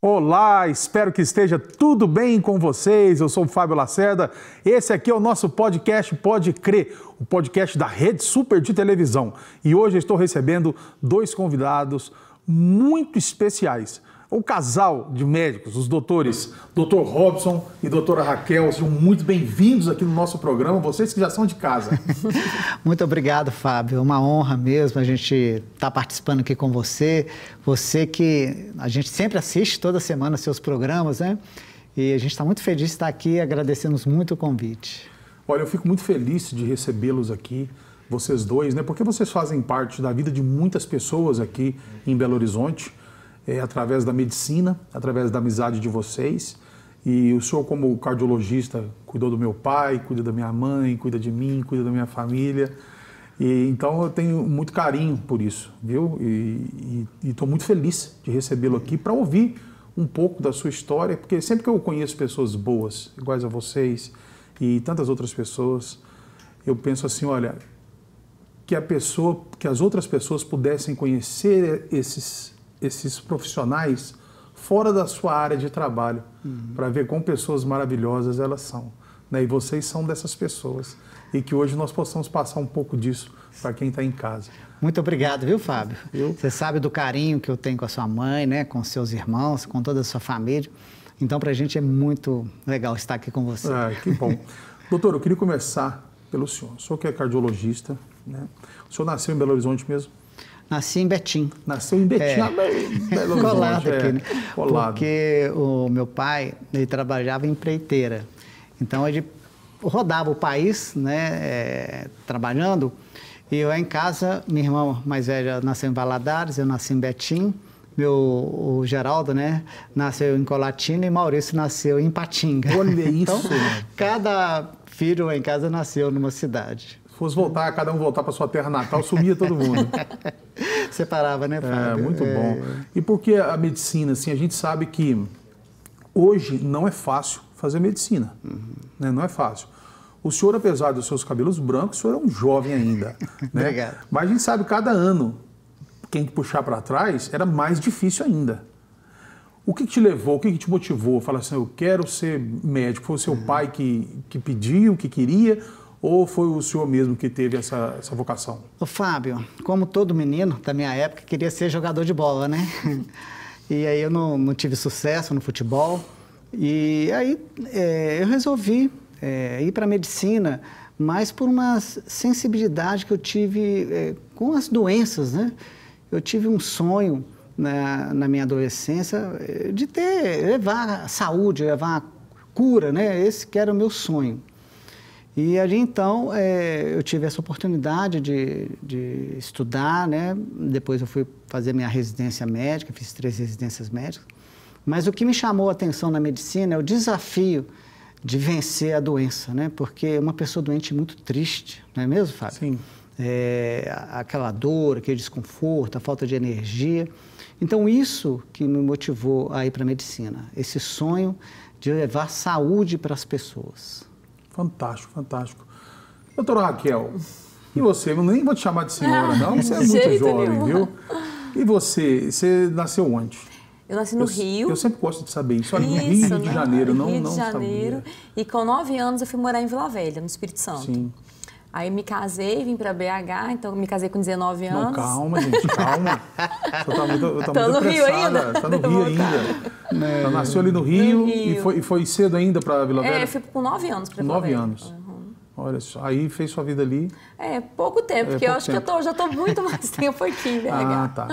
Olá, espero que esteja tudo bem com vocês. Eu sou o Fábio Lacerda. Esse aqui é o nosso podcast Pode Crer, o podcast da Rede Super de televisão. E hoje eu estou recebendo dois convidados muito especiais. O casal de médicos, os doutores, Dr. Robson e doutora Raquel, sejam muito bem-vindos aqui no nosso programa, vocês que já são de casa. Muito obrigado, Fábio. É uma honra mesmo a gente estar participando aqui com você. Você que a gente sempre assiste toda semana seus programas, né? E a gente está muito feliz de estar aqui, agradecemos muito o convite. Olha, eu fico muito feliz de recebê-los aqui, vocês dois, né? Porque vocês fazem parte da vida de muitas pessoas aqui em Belo Horizonte. Através da medicina, através da amizade de vocês. E o senhor, como cardiologista, cuidou do meu pai, cuida da minha mãe, cuida de mim, cuida da minha família. E então eu tenho muito carinho por isso, viu? E estou muito feliz de recebê-lo aqui para ouvir um pouco da sua história, porque sempre que eu conheço pessoas boas, iguais a vocês e tantas outras pessoas, eu penso assim, olha, que as outras pessoas pudessem conhecer esses profissionais fora da sua área de trabalho, para ver quão pessoas maravilhosas elas são. Né? E vocês são dessas pessoas. E que hoje nós possamos passar um pouco disso para quem está em casa. Muito obrigado, viu, Fábio? Você sabe do carinho que eu tenho com a sua mãe, né? Com seus irmãos, com toda a sua família. Então, para a gente é muito legal estar aqui com você. Que bom. Doutor, eu queria começar pelo senhor. O senhor que é cardiologista, né? O senhor nasceu em Belo Horizonte mesmo? Nasci em Betim. Nasceu em Betim, Belo Horizonte. Colado aqui, né? Colado. Porque o meu pai, ele trabalhava em empreiteira. Então, ele rodava o país, né, trabalhando. E eu em casa, minha irmã mais velha nasceu em Valadares, eu nasci em Betim. O Geraldo, né, nasceu em Colatina e Maurício nasceu em Ipatinga. Olha isso! Então, cada filho em casa nasceu numa cidade. Se fosse voltar, cada um voltar para sua terra natal, sumia todo mundo. Separava, né, Fábio? Muito bom. E por que a medicina, assim, a gente sabe que hoje não é fácil fazer medicina, né? Não é fácil. O senhor, apesar dos seus cabelos brancos, o senhor é um jovem ainda. Né? Obrigado. Mas a gente sabe que cada ano, quem puxar para trás, era mais difícil ainda. O que te levou, o que te motivou a falar assim, eu quero ser médico? Foi o seu pai que pediu, que queria? Ou foi o senhor mesmo que teve essa vocação? Ô Fábio, como todo menino da minha época, queria ser jogador de bola, né? E aí eu não tive sucesso no futebol. E aí eu resolvi ir para a medicina, mas por uma sensibilidade que eu tive com as doenças, né? Eu tive um sonho na minha adolescência de levar a saúde, levar a cura, né? Esse que era o meu sonho. E ali, então, eu tive essa oportunidade de estudar, né? Depois eu fui fazer minha residência médica, fiz 3 residências médicas. Mas o que me chamou a atenção na medicina é o desafio de vencer a doença, né? Porque uma pessoa doente é muito triste, não é mesmo, Fábio? Sim. Aquela dor, aquele desconforto, a falta de energia. Então, isso que me motivou a ir para a medicina, esse sonho de levar saúde para as pessoas. Fantástico, fantástico. Doutora Raquel, e você? Eu nem vou te chamar de senhora, não, você é muito jovem, viu? E você nasceu onde? Eu nasci no Rio. Eu sempre gosto de saber isso. Olha, no Rio de Janeiro, não sabia. Rio de Janeiro. E com 9 anos eu fui morar em Vila Velha, no Espírito Santo. Sim. Aí me casei, vim para BH, então me casei com 19 anos. Não, calma, gente, calma. Você tá muito no Rio ainda? Tá no Rio ainda. Ela nasceu ali no Rio, e foi cedo ainda para Vila Velha? Eu fui com 9 anos para Vila Velha. 9 anos. Olha só, aí fez sua vida ali? Pouco tempo, porque eu acho que eu já estou muito mais tempo aqui em BH. Ah, tá.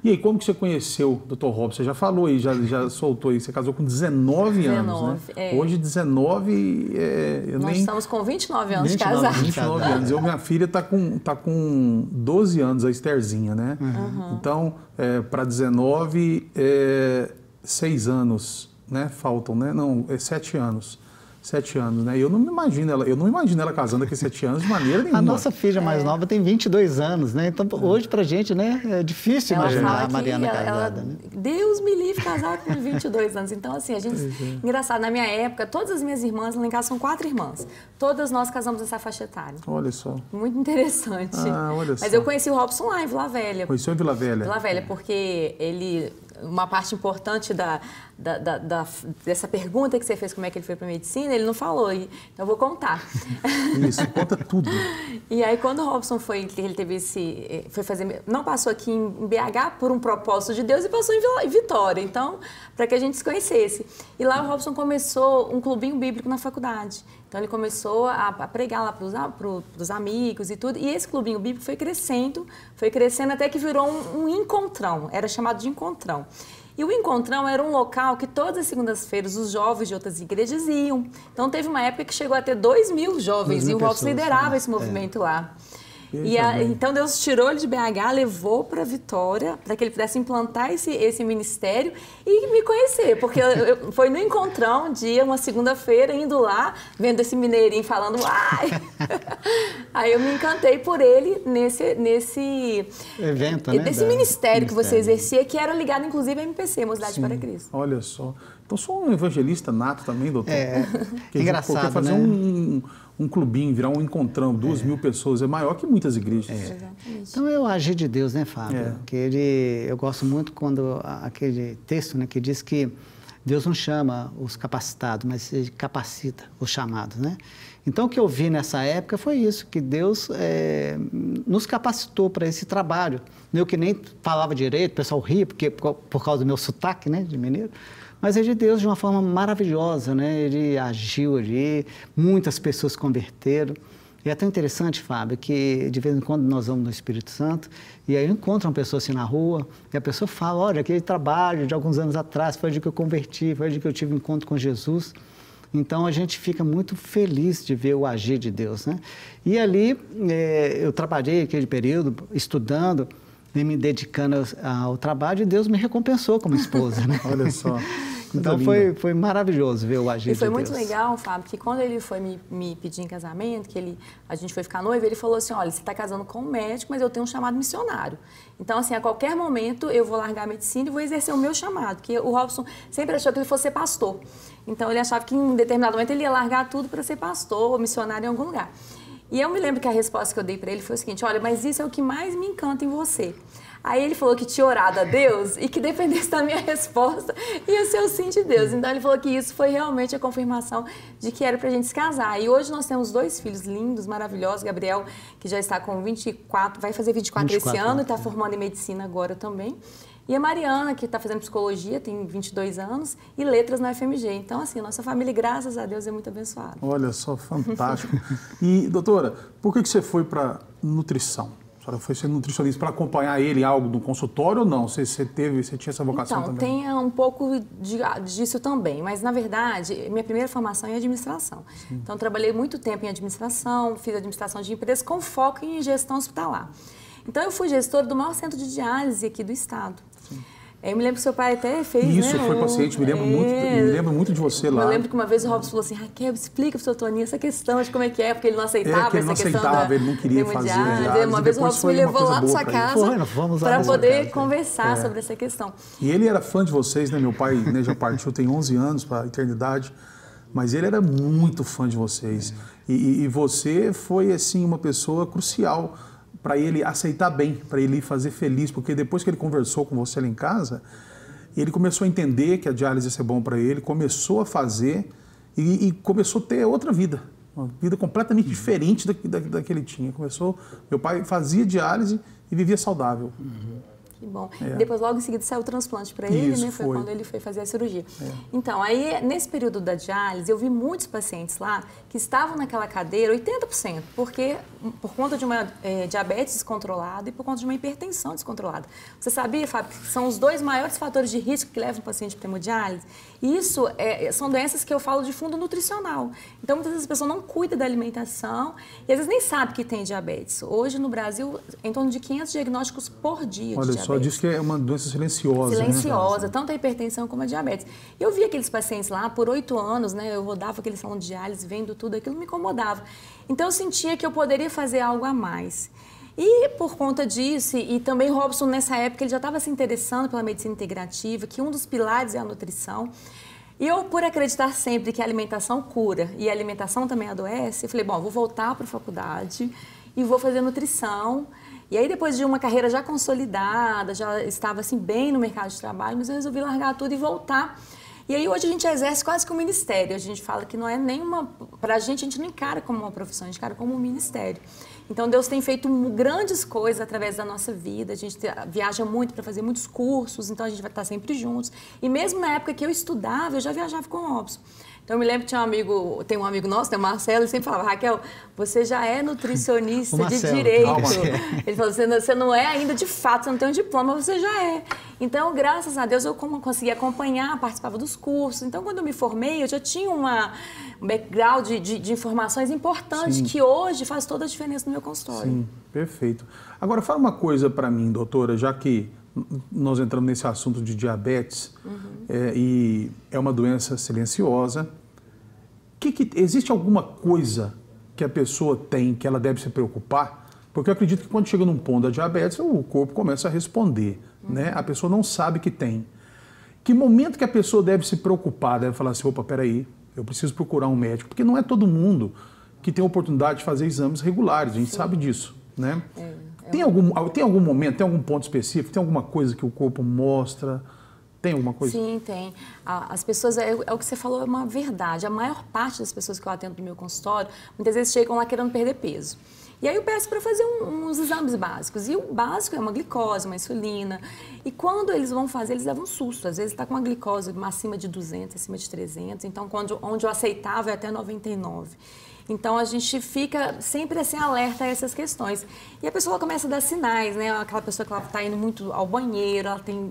E aí, como que você conheceu o Dr. Robson? Você já falou aí, já soltou aí, você casou com 19 anos, né? Hoje 19... Nós estamos com 29 anos de casado. 29 anos. Minha filha tá com 12 anos, a Estherzinha, né? Então, para 19, 6 anos, né? Faltam, né? Não, 7 anos. 7 anos, né? Eu não imagino ela casando aqui 7 anos de maneira nenhuma. A nossa filha mais nova tem 22 anos, né? Então, hoje pra gente, né, é difícil imaginar a Mariana casada, né? Deus me livre casar com 22 anos. Então, assim, a gente... Engraçado, na minha época, todas as minhas irmãs, lá em casa são 4 irmãs. Todas nós casamos nessa faixa etária. Olha só. Muito interessante. Olha só. Mas eu conheci o Robson lá em Vila Velha. Conheceu em Vila Velha? Vila Velha, porque ele... uma parte importante dessa pergunta que você fez, como é que ele foi para medicina, ele não falou, então eu vou contar. Isso, conta tudo. E aí, quando o Robson ele teve foi fazer, não passou aqui em BH por um propósito de Deus e passou em Vitória, então, para que a gente se conhecesse. E lá o Robson começou um clubinho bíblico na faculdade. Então, ele começou a pregar lá para os amigos e tudo. E esse clubinho bíblico foi crescendo até que virou um encontrão. Era chamado de encontrão. E o encontrão era um local que todas as segundas-feiras os jovens de outras igrejas iam. Então, teve uma época que chegou a ter 2.000 jovens e o Robson liderava esse movimento lá. Então Deus tirou ele de BH, levou para Vitória, para que ele pudesse implantar esse ministério e me conhecer, porque foi no encontrão um dia, uma segunda-feira, indo lá, vendo esse mineirinho falando ai. Aí eu me encantei por ele nesse evento, né? Desse ministério que você exercia, que era ligado inclusive à MPC, Mocidade para Cristo. Olha só. Então sou um evangelista nato também, doutor. Engraçado, porque fazer um clubinho, virar um encontrão, 2.000 pessoas, é maior que muitas igrejas. Exatamente. Então é o agir de Deus, né, Fábio? Que eu gosto muito quando aquele texto, né, que diz que Deus não chama os capacitados, mas ele capacita os chamados, né? Então o que eu vi nessa época foi isso, que Deus nos capacitou para esse trabalho. Eu que nem falava direito, o pessoal ria por causa do meu sotaque, né, de mineiro. Mas é de Deus de uma forma maravilhosa, né? Ele agiu ali, muitas pessoas se converteram. E é tão interessante, Fábio, que de vez em quando nós vamos no Espírito Santo e aí encontram pessoas assim na rua e a pessoa fala, olha, aquele trabalho de alguns anos atrás foi de que eu converti, foi de que eu tive um encontro com Jesus. Então, a gente fica muito feliz de ver o agir de Deus, né? E ali, eu trabalhei aquele período estudando e me dedicando ao trabalho e Deus me recompensou como esposa, né? Olha só. Então foi maravilhoso ver o agir de Deus. E foi muito legal, Fábio, que quando ele foi me pedir em casamento, a gente foi ficar noivo, ele falou assim, olha, você está casando com um médico, mas eu tenho um chamado missionário. Então, assim, a qualquer momento eu vou largar a medicina e vou exercer o meu chamado, porque o Robson sempre achou que ele fosse ser pastor. Então, ele achava que em determinado momento ele ia largar tudo para ser pastor ou missionário em algum lugar. E eu me lembro que a resposta que eu dei para ele foi o seguinte, olha, mas isso é o que mais me encanta em você. Aí ele falou que tinha orado a Deus e que dependesse da minha resposta ia ser o sim de Deus. Então ele falou que isso foi realmente a confirmação de que era pra gente se casar. E hoje nós temos 2 filhos lindos, maravilhosos. Gabriel, que já está com 24, vai fazer 24 esse ano e está formando em medicina agora também. E a Mariana, que está fazendo psicologia, tem 22 anos, e letras na FMG. Então, assim, nossa família, graças a Deus, é muito abençoada. Olha só, fantástico. E, doutora, por que você foi para nutrição? A senhora foi ser nutricionista para acompanhar ele algo no consultório ou não? Você tinha essa vocação também? Tem um pouco disso também, mas na verdade, minha primeira formação é em administração. Sim. Então, trabalhei muito tempo em administração, fiz administração de empresas com foco em gestão hospitalar. Então, eu fui gestora do maior centro de diálise aqui do estado. Sim. Eu me lembro que seu pai até fez, isso, foi paciente, me lembro muito de você lá. Eu lembro que uma vez o Robson falou assim, Raquel, explica pro seu Toninho essa questão de como é que é, porque ele não aceitava ele não aceitava, ele não queria fazer diálise. Uma vez o Robson me levou lá para sua casa para poder conversar sobre essa questão. E ele era fã de vocês, né? Meu pai, né, já partiu, tem 11 anos para a eternidade, mas ele era muito fã de vocês. E você foi, assim, uma pessoa crucial para ele aceitar bem, para ele fazer feliz, porque depois que ele conversou com você lá em casa, ele começou a entender que a diálise ia ser bom para ele, começou a fazer e começou a ter outra vida, uma vida completamente diferente da que ele tinha. Meu pai fazia diálise e vivia saudável. Que bom. Depois, logo em seguida, saiu o transplante para ele, né? Foi quando ele foi fazer a cirurgia. Então, aí, nesse período da diálise, eu vi muitos pacientes lá que estavam naquela cadeira, 80%, porque por conta de uma diabetes descontrolada e por conta de uma hipertensão descontrolada. Você sabia, Fábio, que são os 2 maiores fatores de risco que levam o paciente para hemodiálise? E isso são doenças que eu falo de fundo nutricional. Então, muitas vezes a pessoa não cuida da alimentação e às vezes nem sabe que tem diabetes. Hoje, no Brasil, em torno de 500 diagnósticos por dia de diabetes. Só diz que é uma doença silenciosa. Silenciosa, né? Tanto a hipertensão como a diabetes. Eu vi aqueles pacientes lá por 8 anos, né? Eu rodava aquele salão de diálise, vendo tudo aquilo, me incomodava. Então eu sentia que eu poderia fazer algo a mais. E por conta disso, e também Robson nessa época, ele já estava se interessando pela medicina integrativa, que um dos pilares é a nutrição. E eu, por acreditar sempre que a alimentação cura e a alimentação também adoece, eu falei, bom, vou voltar para a faculdade e vou fazer nutrição. E aí, depois de uma carreira já consolidada, já estava assim bem no mercado de trabalho, mas eu resolvi largar tudo e voltar. E aí, hoje a gente exerce quase que um ministério. A gente fala que não é nenhuma... Para a gente não encara como uma profissão, a gente encara como um ministério. Então, Deus tem feito grandes coisas através da nossa vida. A gente viaja muito para fazer muitos cursos, então a gente vai estar sempre juntos. E mesmo na época que eu estudava, eu já viajava com o Robson. Então, eu me lembro que tem um amigo nosso, tem o Marcelo, ele sempre falava, Raquel, você já é nutricionista de direito. Ele falou, você não é ainda de fato, você não tem um diploma, você já é. Então, graças a Deus, eu consegui acompanhar, participava dos cursos. Então, quando eu me formei, eu já tinha um background de informações importantes, sim, que hoje faz toda a diferença no meu consultório. Sim, perfeito. Agora, fala uma coisa para mim, doutora, já que nós entramos nesse assunto de diabetes, e é uma doença silenciosa. Existe alguma coisa que a pessoa tem que ela deve se preocupar? Porque eu acredito que quando chega num ponto da diabetes, o corpo começa a responder, né? A pessoa não sabe que tem. Que momento que a pessoa deve se preocupar? Deve falar assim, opa, peraí, eu preciso procurar um médico. Porque não é todo mundo que tem a oportunidade de fazer exames regulares, a gente, sim, sabe disso, né? Tem algum momento, tem algum ponto específico, tem alguma coisa que o corpo mostra? Tem alguma coisa? Sim, tem. As pessoas, é o que você falou, é uma verdade. A maior parte das pessoas que eu atendo no meu consultório, muitas vezes chegam lá querendo perder peso. E aí eu peço para fazer uns exames básicos. E o básico é uma glicose, uma insulina. E quando eles vão fazer, eles levam um susto. Às vezes está com uma glicose acima de 200, acima de 300. Então, onde o aceitável é até 99. Então, a gente fica sempre assim alerta a essas questões. E a pessoa começa a dar sinais, né? Aquela pessoa que está indo muito ao banheiro, ela tem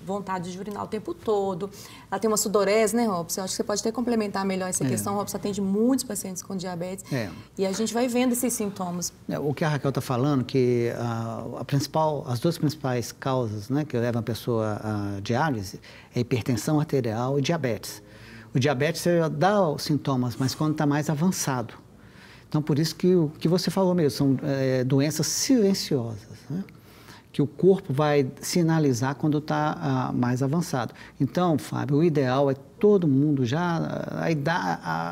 vontade de urinar o tempo todo, ela tem uma sudorese, né, Robson? Eu acho que você pode até complementar melhor essa questão. O Robson atende muitos pacientes com diabetes e a gente vai vendo esses sintomas. O que a Raquel está falando, que as duas principais causas, né, que levam a pessoa à diálise é hipertensão arterial e diabetes. O diabetes dá os sintomas, mas quando está mais avançado. Então, por isso que o que você falou mesmo, são doenças silenciosas, né? Que o corpo vai sinalizar quando está mais avançado. Então, Fábio, o ideal é todo mundo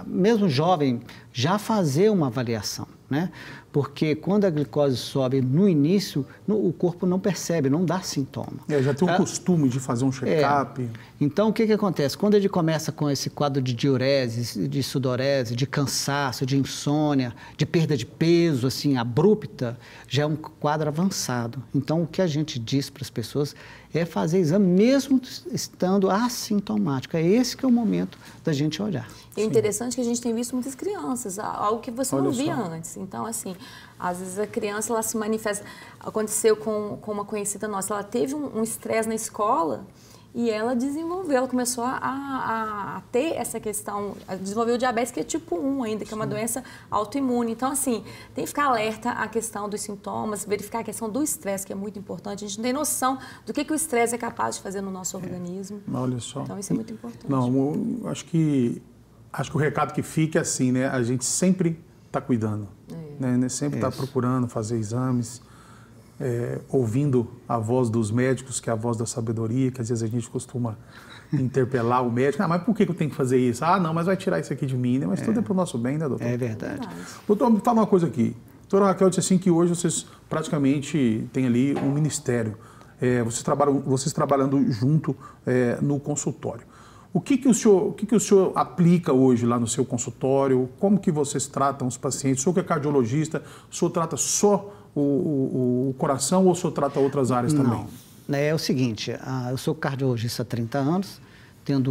mesmo jovem, já fazer uma avaliação, né? Porque quando a glicose sobe no início, o corpo não percebe, não dá sintoma. Já tem um costume de fazer um check-up. Então, o que acontece? Quando ele começa com esse quadro de diurese, de sudorese, de cansaço, de insônia, de perda de peso, assim, abrupta, já é um quadro avançado. Então, o que a gente diz para as pessoas é fazer exame mesmo estando assintomático. É esse que é o momento da gente olhar. E o interessante é que a gente tem visto muitas crianças, algo que você não via antes. Então, assim, às vezes a criança, ela se manifesta... Aconteceu com uma conhecida nossa, ela teve um estresse na escola e ela começou a ter essa questão, desenvolveu o diabetes, que é tipo 1 ainda, que é uma doença autoimune. Então, assim, tem que ficar alerta à questão dos sintomas, verificar a questão do estresse, que é muito importante. A gente não tem noção do que o estresse é capaz de fazer no nosso organismo. Olha só. Então, isso é muito importante. Não, acho que o recado que fica é assim, né? A gente sempre está cuidando, né? Sempre está procurando fazer exames, ouvindo a voz dos médicos, que é a voz da sabedoria, que às vezes a gente costuma interpelar o médico. Mas por que eu tenho que fazer isso? Não, mas vai tirar isso aqui de mim, né? Mas tudo é para o nosso bem, né, doutor? É verdade. Doutor, me fala uma coisa aqui. Doutora Raquel disse assim que hoje vocês praticamente têm ali um ministério. Vocês trabalhando junto no consultório. O que o senhor aplica hoje lá no seu consultório? Como que vocês tratam os pacientes? O senhor que é cardiologista, o senhor trata só o coração ou o senhor trata outras áreas também? Não, é o seguinte, eu sou cardiologista há 30 anos, tenho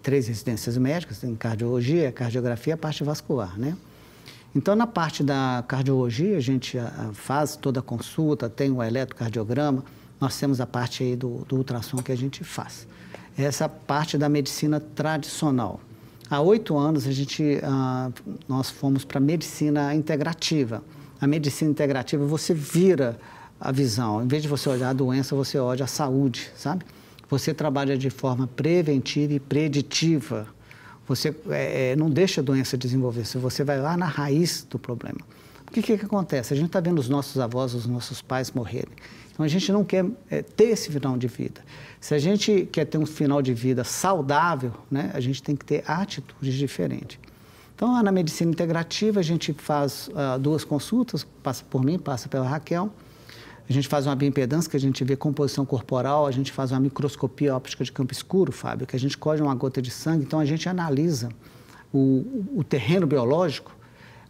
3 residências médicas, tenho cardiologia, cardiografia e a parte vascular, né? Então, na parte da cardiologia, a gente faz toda a consulta, tem o eletrocardiograma, nós temos a parte aí do ultrassom que a gente faz. Essa parte da medicina tradicional. Há 8 anos, nós fomos para a medicina integrativa. A medicina integrativa, você vira a visão. Em vez de você olhar a doença, você olha a saúde, sabe? Você trabalha de forma preventiva e preditiva. Você não deixa a doença desenvolver-se, você vai lá na raiz do problema. O que acontece? A gente está vendo os nossos avós, os nossos pais morrerem. Então, a gente não quer ter esse final de vida. Se a gente quer ter um final de vida saudável, né, a gente tem que ter atitudes diferentes. Então, na medicina integrativa, a gente faz 2 consultas, passa por mim, passa pela Raquel. A gente faz uma bioimpedância, que a gente vê composição corporal, a gente faz uma microscopia óptica de campo escuro, Fábio, que a gente colhe uma gota de sangue, então a gente analisa o terreno biológico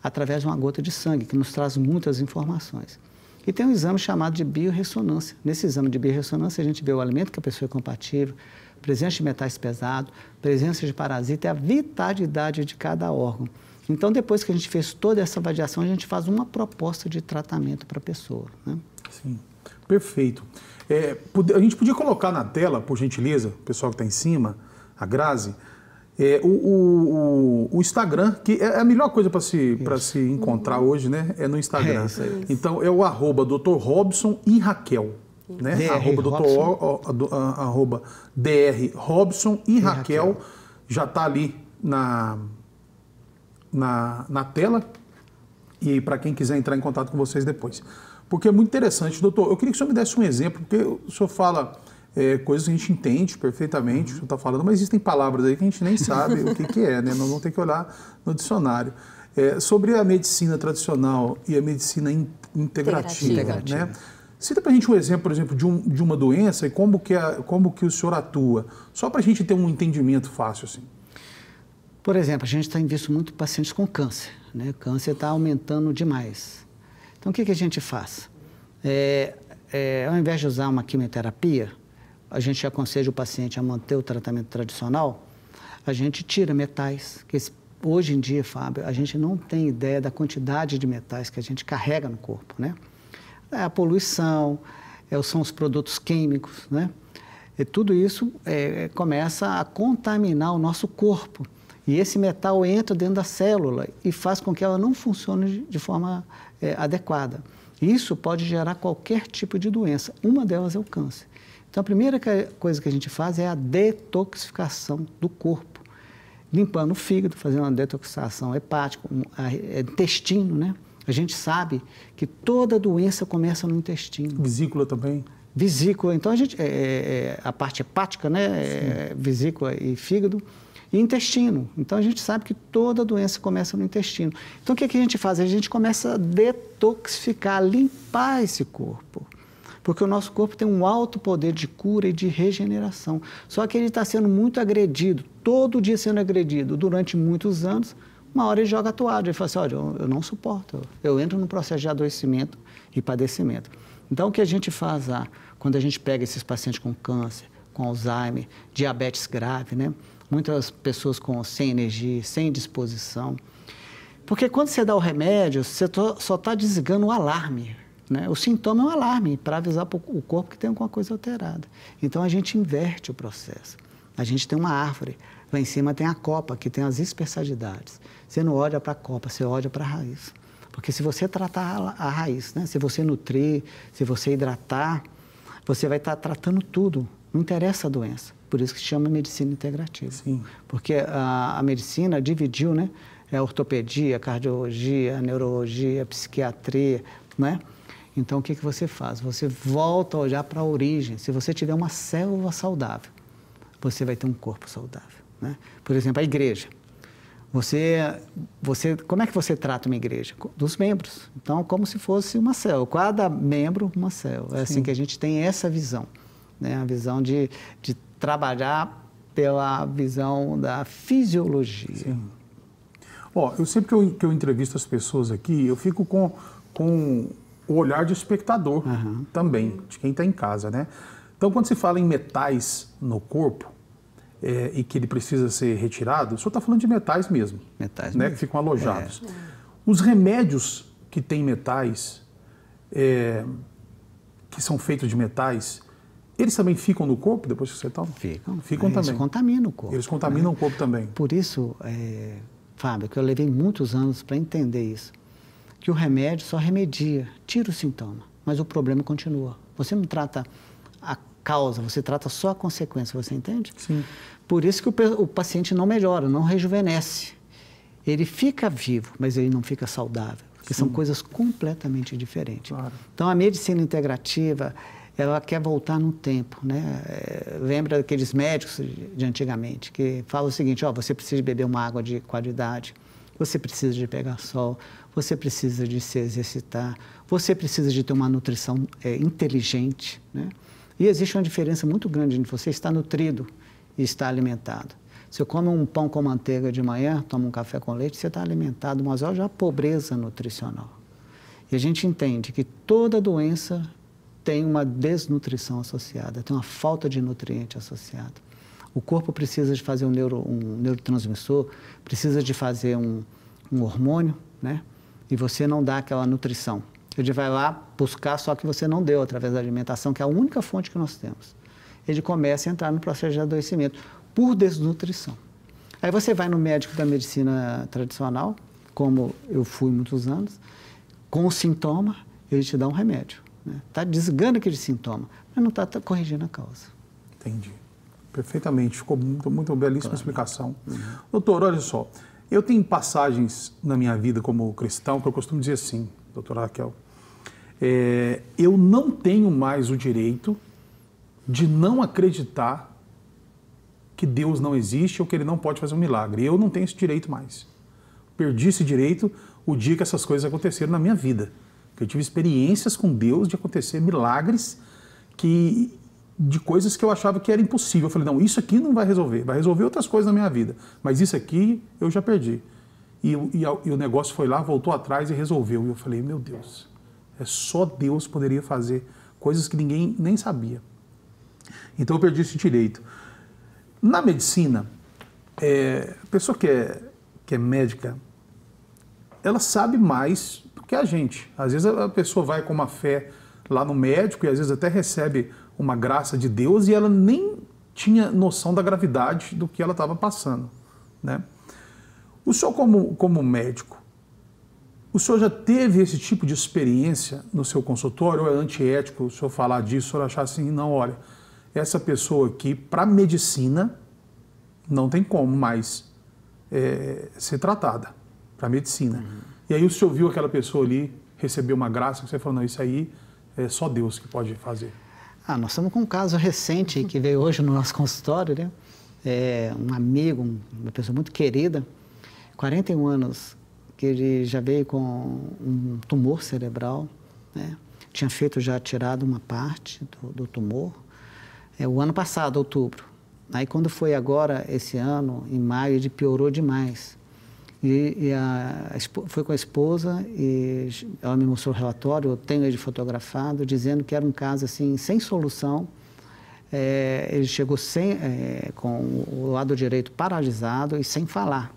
através de uma gota de sangue, que nos traz muitas informações. E tem um exame chamado de biorressonância. Nesse exame de biorressonância, a gente vê o alimento que a pessoa é compatível, presença de metais pesados, presença de parasita e a vitalidade de cada órgão. Então, depois que a gente fez toda essa avaliação, a gente faz uma proposta de tratamento para a pessoa, né? Sim, perfeito. A gente podia colocar na tela, por gentileza, o pessoal que está em cima, a Grazi, o Instagram, que é a melhor coisa para se encontrar hoje, né? É no Instagram. Isso. Então, é o @Dr. Robson e Raquel. Né? @Dr. Robson e Raquel. Já está ali na tela. E para quem quiser entrar em contato com vocês depois. Porque é muito interessante, doutor. Eu queria que o senhor me desse um exemplo, porque o senhor fala coisas que a gente entende perfeitamente, o senhor está falando, mas existem palavras aí que a gente nem sabe o que é, né? Nós vamos ter que olhar no dicionário. Sobre a medicina tradicional e a medicina integrativa. Né? Cita para a gente um exemplo, por exemplo, de uma doença e como que o senhor atua, só para a gente ter um entendimento fácil assim. Por exemplo, a gente tem visto muito pacientes com câncer, né? O câncer está aumentando demais. Então, o que a gente faz? Ao invés de usar uma quimioterapia, a gente aconselha o paciente a manter o tratamento tradicional, a gente tira metais, que hoje em dia, Fábio, a gente não tem ideia da quantidade de metais que a gente carrega no corpo, né? A poluição, são os produtos químicos, né? E tudo isso começa a contaminar o nosso corpo. E esse metal entra dentro da célula e faz com que ela não funcione de forma adequada. Isso pode gerar qualquer tipo de doença. Uma delas é o câncer. Então, a primeira coisa que a gente faz é a detoxificação do corpo. Limpando o fígado, fazendo uma detoxificação hepática, intestino, né? A gente sabe que toda doença começa no intestino. Vesícula também? Vesícula. Então, a parte hepática, né? Vesícula e fígado. E intestino. Então, a gente sabe que toda doença começa no intestino. Então, o que a gente faz? A gente começa a detoxificar, a limpar esse corpo. Porque o nosso corpo tem um alto poder de cura e de regeneração. Só que ele está sendo muito agredido, todo dia sendo agredido, durante muitos anos. Uma hora ele joga a toalha, ele fala assim, olha, eu não suporto, eu entro num processo de adoecimento e padecimento. Então, o que a gente faz quando a gente pega esses pacientes com câncer, com Alzheimer, diabetes grave, né? Muitas pessoas sem energia, sem disposição. Porque quando você dá o remédio, você só está desligando o alarme, né? O sintoma é um alarme para avisar para o corpo que tem alguma coisa alterada. Então, a gente inverte o processo. A gente tem uma árvore, lá em cima tem a copa, que tem as especialidades. Você não olha para a copa, você olha para a raiz. Porque se você tratar a raiz, né? Se você nutrir, se você hidratar, você vai estar tratando tudo. Não interessa a doença. Por isso que se chama medicina integrativa. Sim. Porque a medicina dividiu, né? A ortopedia, a cardiologia, a neurologia, a psiquiatria, né? Então, o que você faz? Você volta a olhar para a origem. Se você tiver uma célula saudável, você vai ter um corpo saudável, né? Por exemplo, a igreja. Como é que você trata uma igreja? Dos membros. Então, como se fosse uma célula. Cada membro, uma célula. É assim que a gente tem essa visão, né? A visão de trabalhar pela visão da fisiologia. Sim. Eu sempre que eu entrevisto as pessoas aqui, eu fico com o olhar de espectador também, de quem está em casa, né? Então, quando se fala em metais no corpo e que ele precisa ser retirado, o senhor está falando de metais mesmo. Metais né? mesmo. Que ficam alojados. Os remédios que têm metais, que são feitos de metais, eles também ficam no corpo depois que você toma? Ficam também. Eles contaminam o corpo. Eles contaminam o corpo também. Por isso, Fábio, que eu levei muitos anos para entender isso, que o remédio só remedia, tira o sintoma, mas o problema continua. Você não trata a causa, você trata só a consequência, você entende? Sim. Por isso que o paciente não melhora, não rejuvenesce. Ele fica vivo, mas ele não fica saudável, porque são coisas completamente diferentes. Claro. Então, a medicina integrativa, ela quer voltar no tempo, né? Lembra daqueles médicos de antigamente que falam o seguinte, você precisa beber uma água de qualidade, você precisa de pegar sol, você precisa de se exercitar, você precisa de ter uma nutrição inteligente, né? E existe uma diferença muito grande entre você estar nutrido e estar alimentado. Se eu como um pão com manteiga de manhã, tomo um café com leite, você está alimentado, mas olha a pobreza nutricional. E a gente entende que toda doença tem uma desnutrição associada, tem uma falta de nutriente associada. O corpo precisa de fazer um neurotransmissor, precisa de fazer um hormônio, né? E você não dá aquela nutrição. Ele vai lá buscar, só que você não deu através da alimentação, que é a única fonte que nós temos. Ele começa a entrar no processo de adoecimento por desnutrição. Aí você vai no médico da medicina tradicional, como eu fui muitos anos, com o sintoma, ele te dá um remédio. Está desligando aquele sintoma, mas não está corrigindo a causa. Entendi. Perfeitamente. Ficou muito belíssima explicação. Doutor, olha só, eu tenho passagens na minha vida como cristão que eu costumo dizer assim, doutora Raquel, eu não tenho mais o direito de não acreditar que Deus não existe ou que Ele não pode fazer um milagre. Eu não tenho esse direito mais. Perdi esse direito o dia que essas coisas aconteceram na minha vida. Eu tive experiências com Deus de acontecer milagres de coisas que eu achava que era impossível. Eu falei, não, isso aqui não vai resolver outras coisas na minha vida, mas isso aqui eu já perdi. E o negócio foi lá, voltou atrás e resolveu. E eu falei, meu Deus, só Deus poderia fazer coisas que ninguém nem sabia. Então eu perdi esse direito. Na medicina, a pessoa que é médica, ela sabe mais do que a gente. Às vezes a pessoa vai com uma fé lá no médico e às vezes até recebe uma graça de Deus e ela nem tinha noção da gravidade do que ela estava passando, né? O senhor, como médico, o senhor já teve esse tipo de experiência no seu consultório ou é antiético o senhor falar disso, o senhor achar assim, não, olha, essa pessoa aqui, para a medicina, não tem como mais ser tratada, para a medicina. E aí o senhor viu aquela pessoa ali, recebeu uma graça, que você falou, não, isso aí é só Deus que pode fazer. Nós estamos com um caso recente que veio hoje no nosso consultório, né? Um amigo, uma pessoa muito querida, 41 anos, que ele já veio com um tumor cerebral, né? Tinha tirado uma parte do tumor, o ano passado, outubro. Aí quando foi agora, esse ano, em maio, ele piorou demais. Foi com a esposa e ela me mostrou o relatório, eu tenho ele fotografado, dizendo que era um caso assim, sem solução. Ele chegou com o lado direito paralisado e sem falar.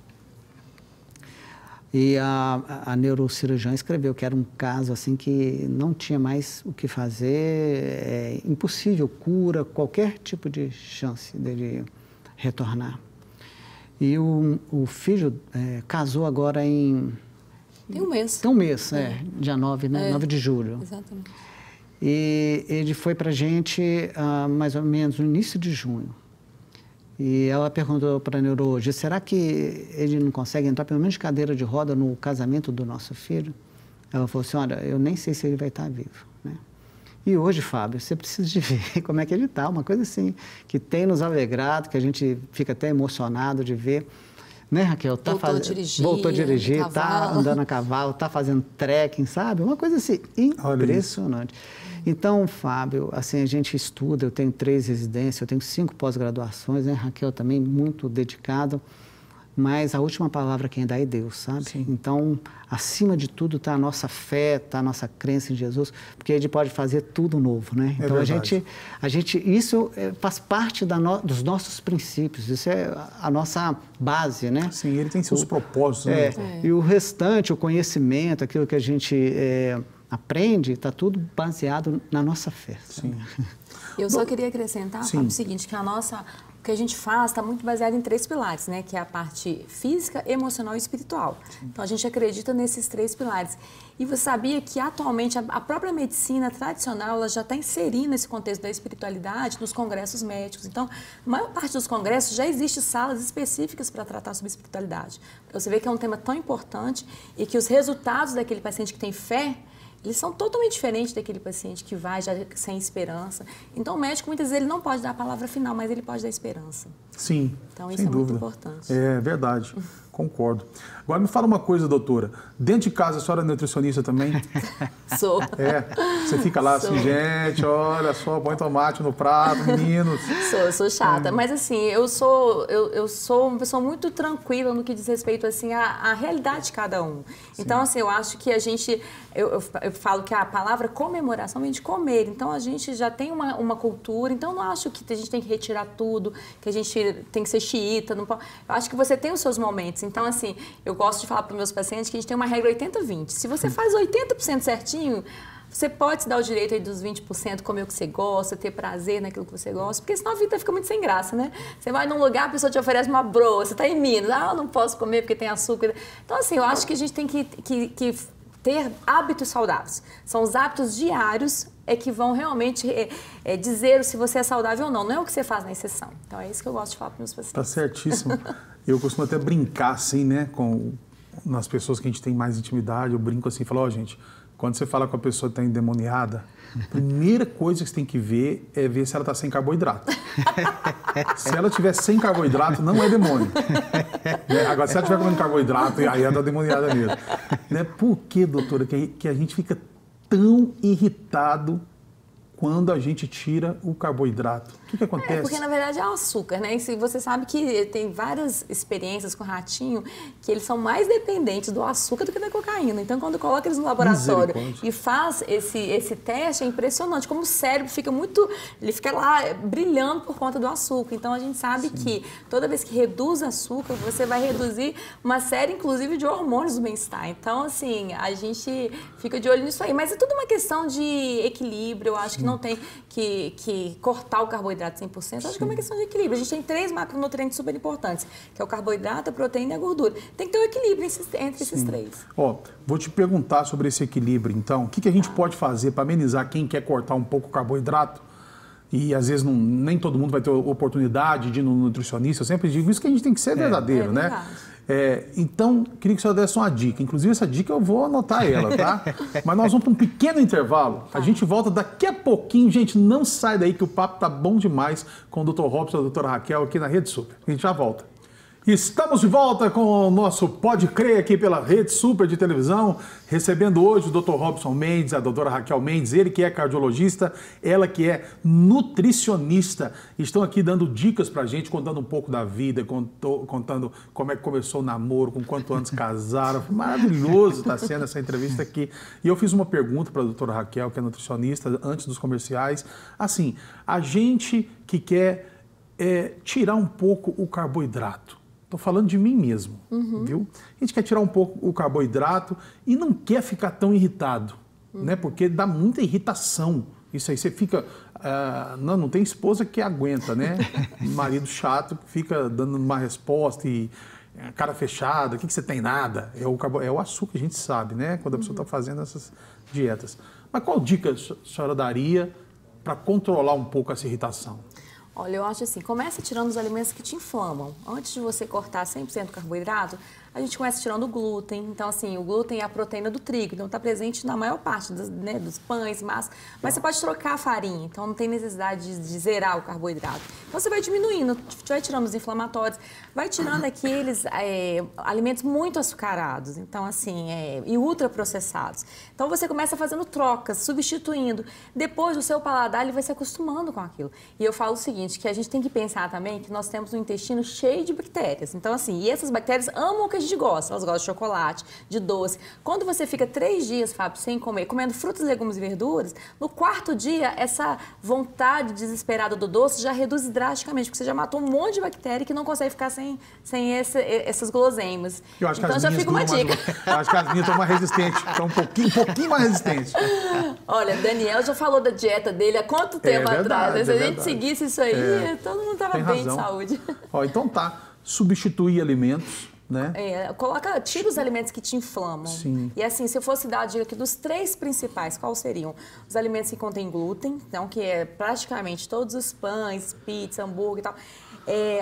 E a neurocirurgiã escreveu que era um caso assim que não tinha mais o que fazer, impossível cura, qualquer tipo de chance dele retornar. E o filho casou agora Tem um mês. Tem um mês, dia 9, né? 9 de julho. Exatamente. E ele foi para a gente mais ou menos no início de junho. E ela perguntou para a neurologia, será que ele não consegue entrar pelo menos de cadeira de roda no casamento do nosso filho? Ela falou assim, olha, eu nem sei se ele vai estar vivo, né? E hoje, Fábio, você precisa de ver como é que ele está, uma coisa assim, que tem nos alegrado, que a gente fica até emocionado de ver. Né, Raquel? Voltou a dirigir, está andando a cavalo, está fazendo trekking, sabe? Uma coisa assim, impressionante. Então, Fábio, assim, a gente estuda, eu tenho 3 residências, eu tenho 5 pós-graduações, né? Raquel também muito dedicada, mas a última palavra quem dá é Deus, sabe? Sim. Então, acima de tudo está a nossa fé, está a nossa crença em Jesus, porque Ele pode fazer tudo novo, né? Então, isso faz parte dos nossos princípios, isso é a nossa base, né? Sim, Ele tem seus propósitos, né? E o restante, o conhecimento, aquilo que a gente aprende, está tudo baseado na nossa fé. Sim. Eu só queria acrescentar, Fábio, o seguinte, que o que a gente faz está muito baseado em 3 pilares, né? Que é a parte física, emocional e espiritual. Sim. Então, a gente acredita nesses 3 pilares. E você sabia que, atualmente, a própria medicina tradicional ela já está inserindo esse contexto da espiritualidade nos congressos médicos. Então, a maior parte dos congressos já existe salas específicas para tratar sobre espiritualidade. Você vê que é um tema tão importante e que os resultados daquele paciente que tem fé, eles são totalmente diferentes daquele paciente que vai já sem esperança. Então, o médico, muitas vezes, ele não pode dar a palavra final, mas ele pode dar esperança. Sim. Então, isso é muito importante. É verdade, concordo. Agora, me fala uma coisa, doutora. Dentro de casa, a senhora é nutricionista também? Sou. Você fica lá assim, gente, olha só, põe tomate no prato, meninos. Sou chata. Mas, assim, eu sou uma pessoa muito tranquila no que diz respeito, assim, à realidade de cada um. Sim. Então, assim, eu acho que a gente... Eu falo que a palavra comemoração vem de comer. Então, a gente já tem uma cultura. Então, eu não acho que a gente tem que retirar tudo, que a gente tem que ser xiita. Não pode... Eu acho que você tem os seus momentos. Então, assim, eu gosto de falar para os meus pacientes que a gente tem uma regra 80-20. Se você faz 80% certinho, você pode se dar o direito aí dos 20%, comer o que você gosta, ter prazer naquilo que você gosta, porque senão a vida fica muito sem graça, né? Você vai num lugar, a pessoa te oferece uma broa, você está em Minas, eu não posso comer porque tem açúcar. Então, assim, eu acho que a gente tem que ter hábitos saudáveis. São os hábitos diários que vão realmente dizer se você é saudável ou não. Não é o que você faz na exceção. Então, é isso que eu gosto de falar para os meus pacientes. Tá certíssimo. Eu costumo até brincar, assim, né, nas pessoas que a gente tem mais intimidade. Eu brinco assim, falo, gente, quando você fala com a pessoa que está endemoniada, a primeira coisa que você tem que ver é ver se ela está sem carboidrato. Se ela estiver sem carboidrato, não é demônio. Agora, se ela estiver comendo carboidrato, aí ela está demoniada mesmo. Por que, doutora, que a gente fica tão irritado quando a gente tira o carboidrato? O que acontece? Porque, na verdade, é o açúcar, né? E você sabe que tem várias experiências com ratinho que eles são mais dependentes do açúcar do que da cocaína. Então, quando coloca eles no laboratório e faz esse teste, é impressionante. Como o cérebro fica ele fica lá brilhando por conta do açúcar. Então, a gente sabe que toda vez que reduz açúcar, você vai reduzir uma série, inclusive, de hormônios do bem-estar. Então, assim, a gente fica de olho nisso aí. Mas é tudo uma questão de equilíbrio. Eu acho que não tem que cortar o carboidrato 100%, acho que é uma questão de equilíbrio. A gente tem 3 macronutrientes super importantes, que é o carboidrato, a proteína e a gordura. Tem que ter um equilíbrio entre esses 3. Vou te perguntar sobre esse equilíbrio, então. O que a gente pode fazer para amenizar quem quer cortar um pouco o carboidrato? E às vezes nem todo mundo vai ter oportunidade de ir no nutricionista. Eu sempre digo isso, que a gente tem que ser verdadeiro, né? Então, queria que o senhor desse uma dica. Inclusive, essa dica eu vou anotar ela, tá? Mas nós vamos para um pequeno intervalo. A gente volta daqui a pouquinho. Gente, não sai daí que o papo tá bom demais com o Dr. Robson e a doutora Raquel aqui na Rede Super. A gente já volta. Estamos de volta com o nosso Pode Crer aqui pela Rede Super de televisão, recebendo hoje o Dr. Robson Mendes, a doutora Raquel Mendes, ele que é cardiologista, ela que é nutricionista. Estão aqui dando dicas pra gente, contando um pouco da vida, contando como é que começou o namoro, com quantos anos casaram. Maravilhoso tá sendo essa entrevista aqui. E eu fiz uma pergunta para a doutora Raquel, que é nutricionista, antes dos comerciais. Assim, a gente que quer tirar um pouco o carboidrato. Estou falando de mim mesmo, viu? A gente quer tirar um pouco o carboidrato e não quer ficar tão irritado, né? Porque dá muita irritação. Isso aí, você fica... não tem esposa que aguenta, né? Marido chato que fica dando uma resposta e cara fechada, o que você tem? Nada. É o açúcar, a gente sabe, né? Quando a pessoa está fazendo essas dietas. Mas qual dica a senhora daria para controlar um pouco essa irritação? Olha, eu acho assim, começa tirando os alimentos que te inflamam. Antes de você cortar 100% do carboidrato, a gente começa tirando o glúten. Então, assim, o glúten é a proteína do trigo. Então, está presente na maior parte dos pães, massas. Mas você pode trocar a farinha. Então, não tem necessidade de zerar o carboidrato. Então, você vai diminuindo, vai tirando os inflamatórios, vai tirando aqueles alimentos muito açucarados. Então, assim, e ultraprocessados. Então, você começa fazendo trocas, substituindo. Depois, o seu paladar ele vai se acostumando com aquilo. E eu falo o seguinte, que a gente tem que pensar também que nós temos um intestino cheio de bactérias. Então, assim, e essas bactérias amam o que a gente gosta. Elas gostam de chocolate, de doce. Quando você fica 3 dias, Fábio, sem comer, comendo frutas, legumes e verduras, no 4º dia, essa vontade desesperada do doce já reduz drasticamente, porque você já matou um monte de bactéria que não consegue ficar sem essas guloseimas. Então, já fica uma dica. Eu acho que as minhas estão mais resistentes. Estão um pouquinho mais resistentes. Olha, Daniel já falou da dieta dele há quanto tempo atrás? Se a gente seguisse isso aí, todo mundo estava bem de saúde. Então tá, substituir alimentos, né? Tira os alimentos que te inflamam. Sim. E assim, se eu fosse dar a dica aqui dos 3 principais, quais seriam? Os alimentos que contêm glúten, então que é praticamente todos os pães, pizza, hambúrguer e tal.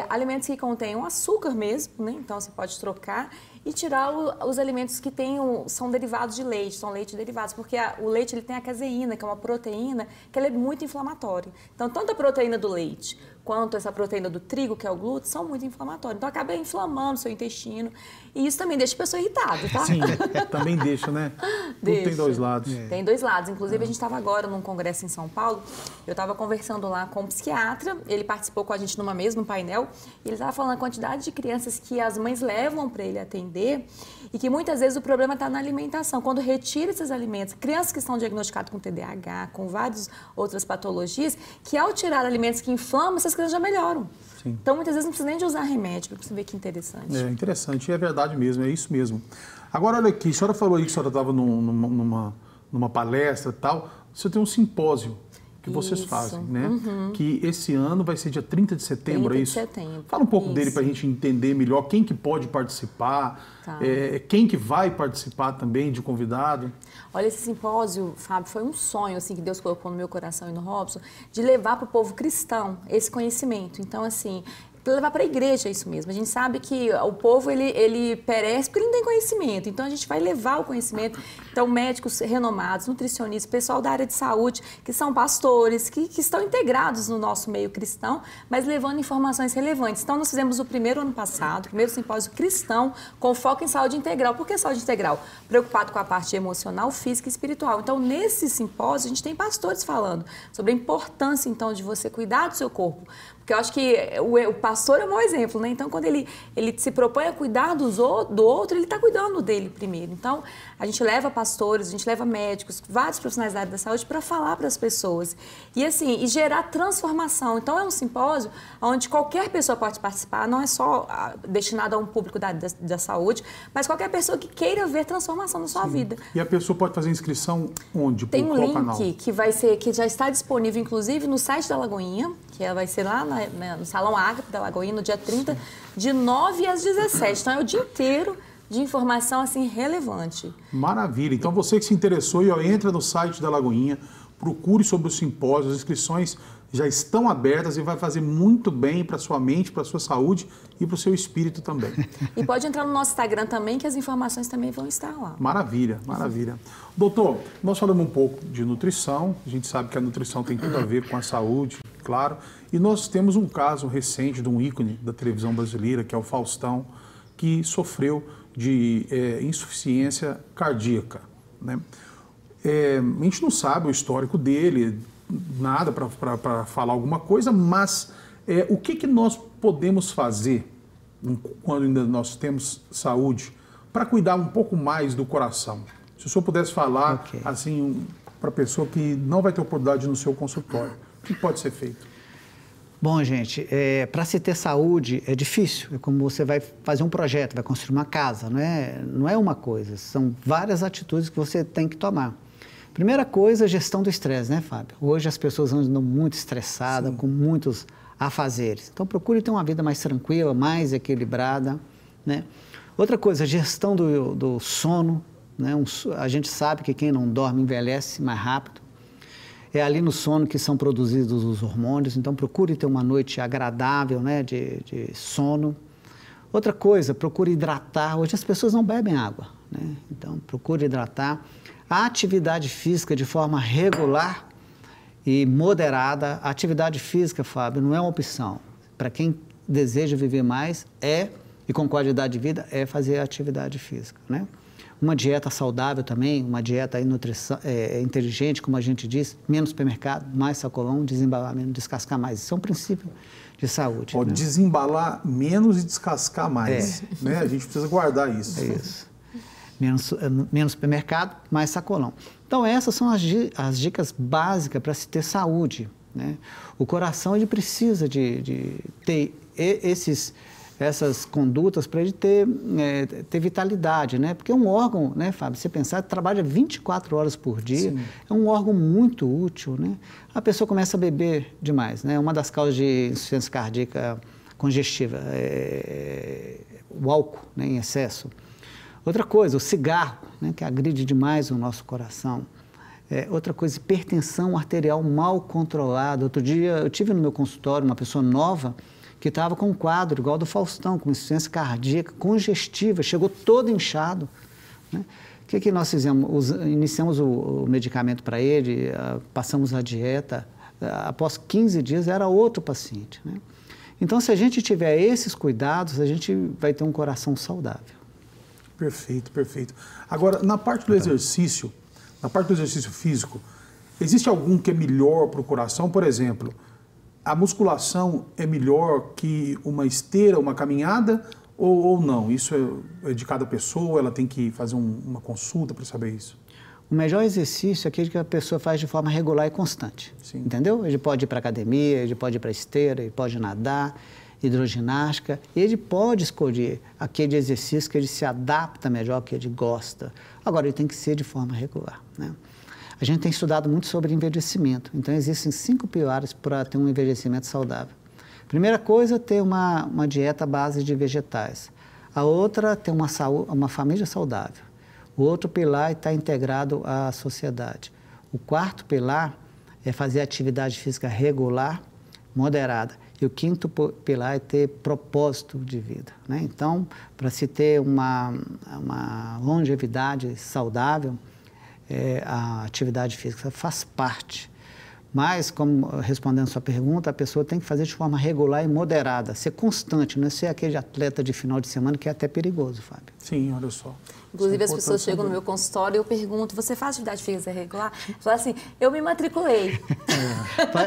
Alimentos que contêm açúcar mesmo, né? Então você pode trocar. e tirar os alimentos que são derivados de leite, são leite derivados, porque o leite ele tem a caseína, que é uma proteína, que ela é muito inflamatória. Então, tanto a proteína do leite quanto essa proteína do trigo, que é o glúten, são muito inflamatórias. Então, acaba inflamando o seu intestino. E isso também deixa a pessoa irritada, tá? Sim, também deixa, né? Deixa. Tudo tem dois lados. Tem dois lados. Inclusive, a gente estava agora num congresso em São Paulo, eu estava conversando lá com um psiquiatra, ele participou com a gente numa mesa, num painel, e ele estava falando a quantidade de crianças que as mães levam para ele atender e que muitas vezes o problema está na alimentação. Quando retira esses alimentos, crianças que estão diagnosticadas com TDAH, com várias outras patologias, que ao tirar alimentos que inflamam, essas crianças já melhoram. Sim. Então, muitas vezes não precisa nem de usar remédio, para você ver que interessante. É interessante, e é verdade mesmo, é isso mesmo. Agora, olha aqui, a senhora falou aí que a senhora estava numa palestra e tal, você tem um simpósio que vocês fazem, né? Que esse ano vai ser dia 30 de setembro, 30 é de isso? setembro. Fala um pouco Isso. dele para a gente entender melhor quem que pode participar, Tá. quem que vai participar também de convidado. Olha, esse simpósio, Fábio, foi um sonho assim, que Deus colocou no meu coração e no Robson, de levar para o povo cristão esse conhecimento. Então, assim, levar para a igreja isso mesmo. A gente sabe que o povo, ele perece porque ele não tem conhecimento. Então, a gente vai levar o conhecimento. Então, médicos renomados, nutricionistas, pessoal da área de saúde, que são pastores, que estão integrados no nosso meio cristão, mas levando informações relevantes. Então, nós fizemos o primeiro ano passado, o primeiro simpósio cristão, com foco em saúde integral. Por que saúde integral? Preocupado com a parte emocional, física e espiritual. Então, nesse simpósio, a gente tem pastores falando sobre a importância, então, de você cuidar do seu corpo. Porque eu acho que o pastor é um mau exemplo, né? Então, quando ele se propõe a cuidar do outro, ele está cuidando dele primeiro. Então, a gente leva pastores, a gente leva médicos, vários profissionais da área da saúde para falar para as pessoas. E, assim, e gerar transformação. Então, é um simpósio onde qualquer pessoa pode participar, não é só destinado a um público da saúde, mas qualquer pessoa que queira ver transformação na sua vida. E a pessoa pode fazer inscrição onde? Tem um qual link canal? que já está disponível, inclusive, no site da Lagoinha, que vai ser lá no Salão Ágape da Lagoinha, no dia 30, de 9 às 17. Então, é o dia inteiro de informação, assim, relevante. Maravilha. Então, você que se interessou, entra no site da Lagoinha, procure sobre o simpósio, as inscrições já estão abertas e vai fazer muito bem para a sua mente, para a sua saúde e para o seu espírito também. E pode entrar no nosso Instagram também, que as informações também vão estar lá. Maravilha, maravilha. Doutor, nós falamos um pouco de nutrição, a gente sabe que a nutrição tem tudo a ver com a saúde, claro, e nós temos um caso recente de um ícone da televisão brasileira, que é o Faustão, que sofreu de insuficiência cardíaca, né? A gente não sabe o histórico dele, nada para falar alguma coisa, mas o que nós podemos fazer quando ainda nós temos saúde para cuidar um pouco mais do coração? Se o senhor pudesse falar assim para a pessoa que não vai ter oportunidade no seu consultório, o que pode ser feito? Bom, gente, para se ter saúde é difícil. É como você vai fazer um projeto, vai construir uma casa, não é uma coisa, são várias atitudes que você tem que tomar. Primeira coisa, gestão do estresse, né, Fábio? Hoje as pessoas andam muito estressadas, com muitos afazeres. Então, procure ter uma vida mais tranquila, mais equilibrada, né? Outra coisa, gestão do sono, né? A gente sabe que quem não dorme envelhece mais rápido. É ali no sono que são produzidos os hormônios, então procure ter uma noite agradável, né, de sono. Outra coisa, procure hidratar. Hoje as pessoas não bebem água, né? Então procure hidratar. A atividade física de forma regular e moderada. A atividade física, Fábio, não é uma opção. Para quem deseja viver mais e com qualidade de vida, é fazer atividade física, né? Uma dieta saudável também, uma dieta inteligente, como a gente diz, menos supermercado, mais sacolão, desembalar menos, descascar mais. Isso é um princípio de saúde. Pode, né? Desembalar menos e descascar mais, né? A gente precisa guardar isso. É isso. Menos supermercado, mais sacolão. Então, essas são as dicas básicas para se ter saúde, né? O coração, ele precisa de ter essas condutas para ele ter vitalidade, né? Porque é um órgão, né, Fábio? Você pensar, trabalha 24 horas por dia, sim, é um órgão muito útil, né? A pessoa começa a beber demais, né? Uma das causas de insuficiência cardíaca congestiva é o álcool, né, em excesso. Outra coisa, o cigarro, né, que agride demais o nosso coração. Outra coisa, hipertensão arterial mal controlada. Outro dia eu tive no meu consultório uma pessoa nova que estava com um quadro igual ao do Faustão, com insuficiência cardíaca, congestiva, chegou todo inchado, né? O que nós fizemos? Iniciamos o medicamento para ele, passamos a dieta, após 15 dias era outro paciente, né? Então, se a gente tiver esses cuidados, a gente vai ter um coração saudável. Perfeito, perfeito. Agora, na parte do exercício físico, existe algum que é melhor para o coração? Por exemplo, a musculação é melhor que uma esteira, uma caminhada ou não? Isso é de cada pessoa, ela tem que fazer uma consulta para saber isso? O melhor exercício é aquele que a pessoa faz de forma regular e constante. Sim. Entendeu? Ele pode ir para academia, ele pode ir para esteira, ele pode nadar, hidroginástica. Ele pode escolher aquele exercício que ele se adapta melhor, que ele gosta. Agora, ele tem que ser de forma regular, né? A gente tem estudado muito sobre envelhecimento. Então, existem 5 pilares para ter um envelhecimento saudável. Primeira coisa, ter uma dieta à base de vegetais. A outra, ter uma família saudável. O outro pilar é estar integrado à sociedade. O quarto pilar é fazer atividade física regular, moderada. E o quinto pilar é ter propósito de vida, né? Então, para se ter uma longevidade saudável, a atividade física faz parte. Mas, como respondendo a sua pergunta, a pessoa tem que fazer de forma regular e moderada, ser constante, não é ser aquele atleta de final de semana que é até perigoso, Fábio. Sim, olha só. Inclusive, as pessoas chegam no meu consultório e eu pergunto, você faz atividade física regular? Fala assim, eu me matriculei.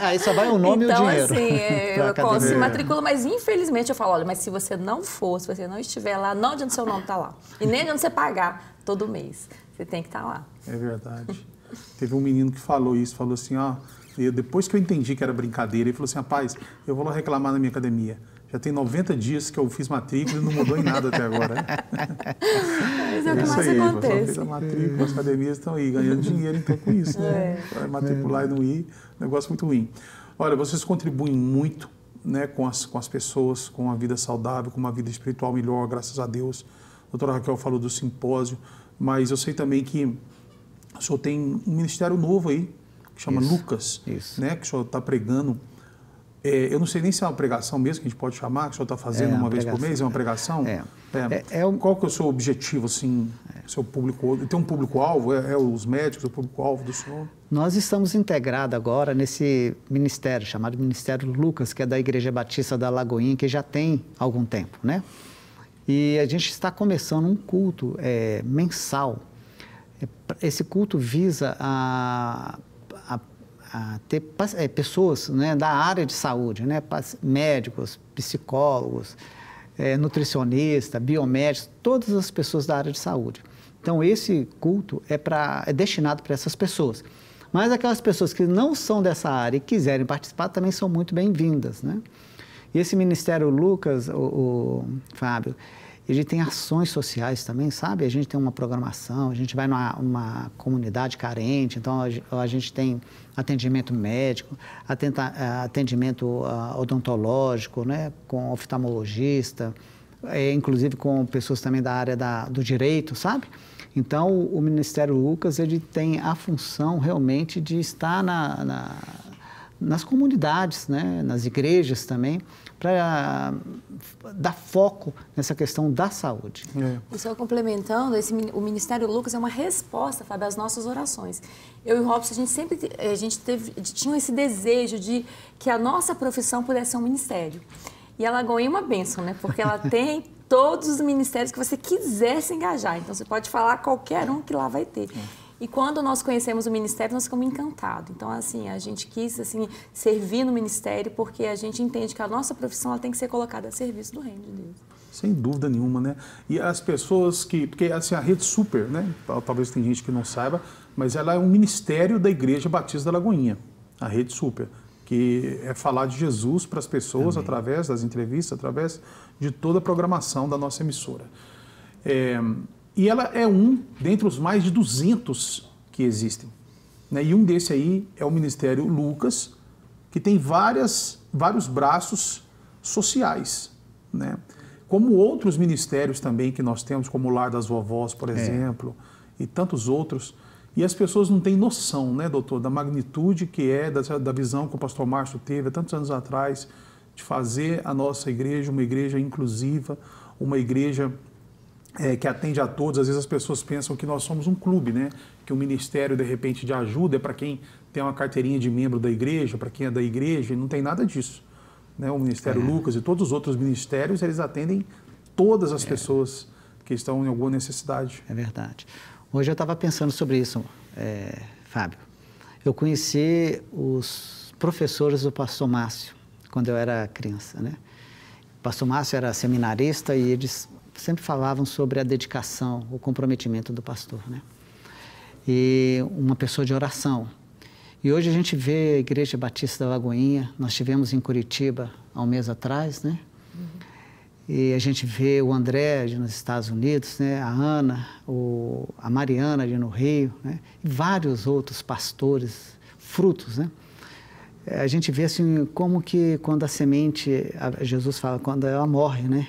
Aí só vai o nome então, e o dinheiro. Então, assim, eu se matriculo, mas infelizmente eu falo, olha, mas se você não for, se você não estiver lá, não adianta o seu nome estar lá. E nem adianta você pagar todo mês. Você tem que estar lá. É verdade. Teve um menino que falou isso, falou assim, depois que eu entendi que era brincadeira, ele falou assim, rapaz, eu vou lá reclamar na minha academia. Já tem 90 dias que eu fiz matrícula e não mudou em nada até agora. Mas é o que mais acontece. Você fez a matrícula, as academias estão aí ganhando dinheiro então com isso, né? Vai matricular e não ir, negócio muito ruim. Olha, vocês contribuem muito, né, com as pessoas, com uma vida saudável, com uma vida espiritual melhor, graças a Deus. A doutora Raquel falou do simpósio, mas eu sei também que o senhor tem um ministério novo aí, que chama Lucas, né, que o senhor está pregando. Eu não sei nem se é uma pregação mesmo, que a gente pode chamar, que o senhor está fazendo uma vez por mês, é uma pregação? Qual que é o seu objetivo, assim, seu público? Tem um público-alvo? É os médicos, o público-alvo do senhor? Nós estamos integrados agora nesse ministério, chamado Ministério Lucas, que é da Igreja Batista da Lagoinha, que já tem algum tempo, né? E a gente está começando um culto mensal. Esse culto visa a ter pessoas, né, da área de saúde, né, médicos, psicólogos, nutricionistas, biomédicos, todas as pessoas da área de saúde. Então, esse culto é destinado para essas pessoas. Mas aquelas pessoas que não são dessa área e quiserem participar também são muito bem-vindas, né? E esse Ministério Lucas, o Fábio, ele tem ações sociais também, sabe? A gente tem uma programação, a gente vai numa comunidade carente, então a gente tem atendimento médico, atendimento odontológico, né? Com oftalmologista, inclusive com pessoas também da área do direito, sabe? Então, o Ministério Lucas, ele tem a função realmente de estar nas comunidades, né? Nas igrejas também, para dar foco nessa questão da saúde. E só complementando, o Ministério Lucas é uma resposta, Fábio, às nossas orações. Eu e o Robson, a gente tinha esse desejo de que a nossa profissão pudesse ser um ministério. E a Lagoinha é uma bênção, né? Porque ela tem todos os ministérios que você quiser se engajar. Então, você pode falar qualquer um que lá vai ter. E quando nós conhecemos o ministério, nós ficamos encantados. Então, assim, a gente quis, assim, servir no ministério porque a gente entende que a nossa profissão ela tem que ser colocada a serviço do reino de Deus. Sem dúvida nenhuma, né? E as pessoas porque assim, a Rede Super, né? Talvez tem gente que não saiba, mas ela é um ministério da Igreja Batista da Lagoinha, a Rede Super, que é falar de Jesus para as pessoas através das entrevistas, através de toda a programação da nossa emissora. E ela é dentre os mais de 200 que existem, né? E um desse aí é o Ministério Lucas, que tem vários braços sociais, né? Como outros ministérios também que nós temos, como o Lar das Vovós, por exemplo, e tantos outros. E as pessoas não têm noção, né, doutor, da magnitude que da visão que o pastor Márcio teve há tantos anos atrás, de fazer a nossa igreja uma igreja inclusiva, uma igreja que atende a todos. Às vezes as pessoas pensam que nós somos um clube, né? Que o ministério, de repente, de ajuda é para quem tem uma carteirinha de membro da igreja, para quem é da igreja, e não tem nada disso. Né? O Ministério Lucas e todos os outros ministérios, eles atendem todas as pessoas que estão em alguma necessidade. É verdade. Hoje eu estava pensando sobre isso, Fábio. Eu conheci os professores do pastor Márcio, quando eu era criança, né? O pastor Márcio era seminarista e eles sempre falavam sobre a dedicação, o comprometimento do pastor, né? E uma pessoa de oração. E hoje a gente vê a Igreja Batista da Lagoinha, nós tivemos em Curitiba há um mês atrás, né? E a gente vê o André nos Estados Unidos, né? A Ana, a Mariana ali no Rio, né? E vários outros pastores, frutos, né? A gente vê assim como que quando a semente, Jesus fala, quando ela morre, né?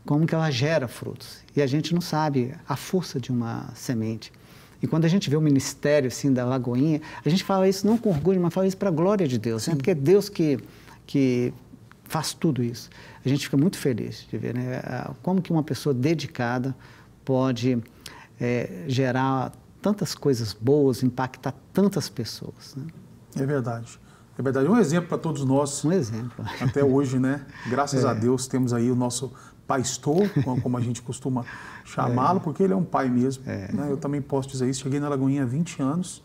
Como que ela gera frutos. E a gente não sabe a força de uma semente. E quando a gente vê o ministério assim da Lagoinha, a gente fala isso não com orgulho, mas fala isso para a glória de Deus, né? Porque é Deus que faz tudo isso. A gente fica muito feliz de ver, né? Como que uma pessoa dedicada pode gerar tantas coisas boas, impactar tantas pessoas, né? É verdade. É verdade. Um exemplo para todos nós. Um exemplo. Até hoje, né? Graças a Deus temos aí o nosso pastor, como a gente costuma chamá-lo, porque ele é um pai mesmo. Né? Eu também posso dizer isso. Cheguei na Lagoinha há 20 anos,